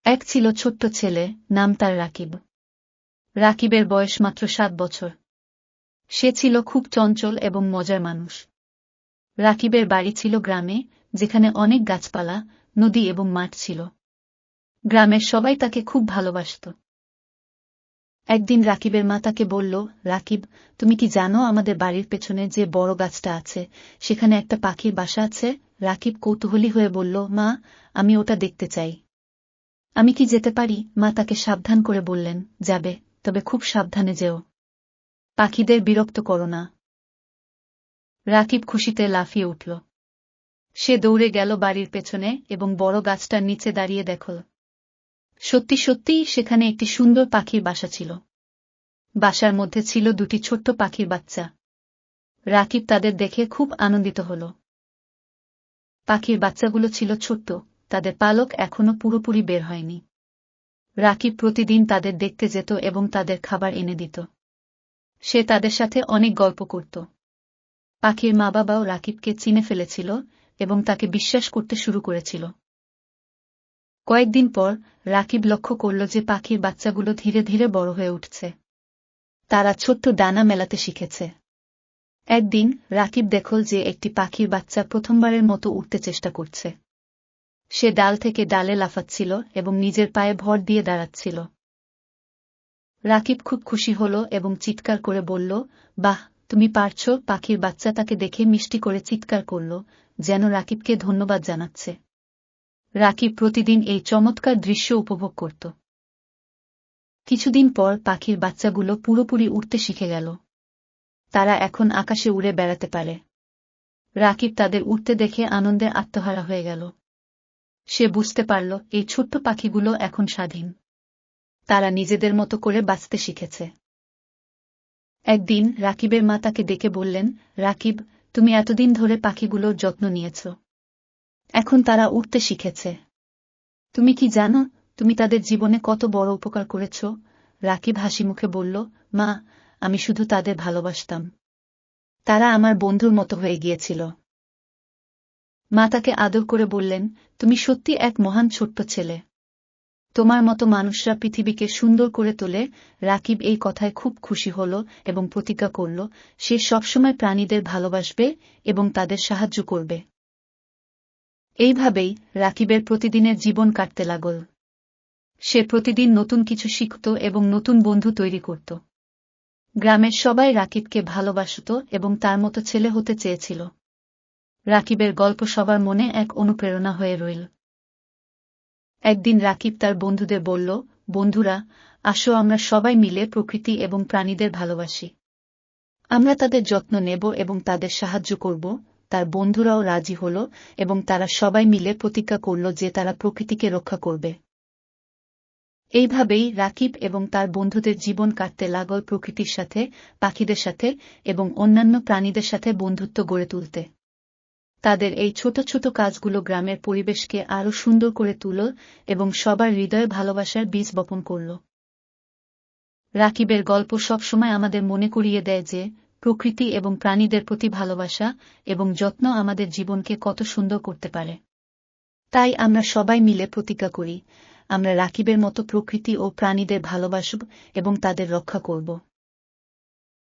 এক ছিল ছোট্ট ছেলে, নাম তার রাকিব। রাকিবের বয়স মাত্র 7 বছর। সে ছিল খুব চঞ্চল এবং মজার মানুষ। রাকিবের বাড়ি ছিল গ্রামে, যেখানে অনেক গাছপালা, নদী এবং মাঠ ছিল। গ্রামের সবাই তাকে খুব ভালোবাসত। একদিন রাকিবের মা তাকে বলল, রাকিব, তুমি কি জানো আমাদের বাড়ির পেছনে যে বড় গাছটা আছে, সেখানে একটা পাখির বাসা আছে? রাকিব কৌতূহলী হয়ে বলল, মা, আমি ওটা দেখতে চাই। আমি কি যেতে পারি? মা তাকে সাবধান করে বললেন, যাবে, তবে খুব সাবধানে যেও। পাখিদের বিরক্ত করো না। রাকিব খুশিতে লাফিয়ে উঠল। সে দৌড়ে গেল বাড়ির পেছনে এবং বড় গাছটার নিচে দাঁড়িয়ে দেখল। সত্যি সত্যিই সেখানে একটি সুন্দর পাখির বাসা ছিল। বাসার মধ্যে ছিল 2টি ছোট্ট পাখির বাচ্চা। রাকিব তাদের দেখে খুব আনন্দিত হল। পাখির বাচ্চাগুলো ছিল ছোট্ট, তাদের পালক এখনো পুরোপুরি বের হয়নি। রাকিব প্রতিদিন তাদের দেখতে যেত এবং তাদের খাবার এনে দিত। সে তাদের সাথে অনেক গল্প করত। পাখির মা বাবাও রাকিবকে চিনে ফেলেছিল এবং তাকে বিশ্বাস করতে শুরু করেছিল। কয়েকদিন পর রাকিব লক্ষ্য করল যে পাখির বাচ্চাগুলো ধীরে ধীরে বড় হয়ে উঠছে। তারা ছোট্ট ডানা মেলাতে শিখেছে। একদিন রাকিব দেখল যে একটি পাখির বাচ্চা প্রথমবারের মতো উঠতে চেষ্টা করছে। সে ডাল থেকে ডালে লাফাচ্ছিল এবং নিজের পায়ে ভর দিয়ে দাঁড়াচ্ছিল। রাকিব খুব খুশি হল এবং চিৎকার করে বলল, বাহ, তুমি পারছ! পাখির বাচ্চা তাকে দেখে মিষ্টি করে চিৎকার করল, যেন রাকিবকে ধন্যবাদ জানাচ্ছে। রাকিব প্রতিদিন এই চমৎকার দৃশ্য উপভোগ করত। কিছুদিন পর পাখির বাচ্চাগুলো পুরোপুরি উড়তে শিখে গেল। তারা এখন আকাশে উড়ে বেড়াতে পারে। রাকিব তাদের উড়তে দেখে আনন্দে আত্মহারা হয়ে গেল। সে বুঝতে পারল এই ছোট্ট পাখিগুলো এখন স্বাধীন। তারা নিজেদের মতো করে বাঁচতে শিখেছে। একদিন রাকিবের মা তাকে ডেকে বললেন, রাকিব, তুমি এতদিন ধরে পাখিগুলোর যত্ন নিয়েছ। এখন তারা উড়তে শিখেছে। তুমি কি জানো তুমি তাদের জীবনে কত বড় উপকার করেছ? রাকিব হাসিমুখে বলল, মা, আমি শুধু তাদের ভালোবাসতাম। তারা আমার বন্ধুর মতো হয়ে গিয়েছিল। মা তাকে আদর করে বললেন, তুমি সত্যি এক মহান ছোট্ট ছেলে। তোমার মতো মানুষরা পৃথিবীকে সুন্দর করে তোলে। রাকিব এই কথায় খুব খুশি হল এবং প্রতিজ্ঞা করল, সে সবসময় প্রাণীদের ভালোবাসবে এবং তাদের সাহায্য করবে। এইভাবেই রাকিবের প্রতিদিনের জীবন কাটতে লাগল। সে প্রতিদিন নতুন কিছু শিখত এবং নতুন বন্ধু তৈরি করত। গ্রামের সবাই রাকিবকে ভালোবাসত এবং তার মতো ছেলে হতে চেয়েছিল। রাকিবের গল্প সবার মনে এক অনুপ্রেরণা হয়ে রইল। একদিন রাকিব তার বন্ধুদের বলল, বন্ধুরা, আসো আমরা সবাই মিলে প্রকৃতি এবং প্রাণীদের ভালোবাসি। আমরা তাদের যত্ন নেব এবং তাদের সাহায্য করব। তার বন্ধুরাও রাজি হল এবং তারা সবাই মিলে প্রতিজ্ঞা করল যে তারা প্রকৃতিকে রক্ষা করবে। এইভাবেই রাকিব এবং তার বন্ধুদের জীবন কাটতে লাগল প্রকৃতির সাথে, পাখিদের সাথে এবং অন্যান্য প্রাণীদের সাথে বন্ধুত্ব গড়ে তুলতে। তাদের এই ছোট ছোট কাজগুলো গ্রামের পরিবেশকে আরও সুন্দর করে তুলল এবং সবার হৃদয়ে ভালোবাসার বীজ বপন করল। রাকিবের গল্প সবসময় আমাদের মনে করিয়ে দেয় যে প্রকৃতি এবং প্রাণীদের প্রতি ভালোবাসা এবং যত্ন আমাদের জীবনকে কত সুন্দর করতে পারে। তাই আমরা সবাই মিলে প্রতিজ্ঞা করি, আমরা রাকিবের মতো প্রকৃতি ও প্রাণীদের ভালোবাসব এবং তাদের রক্ষা করব।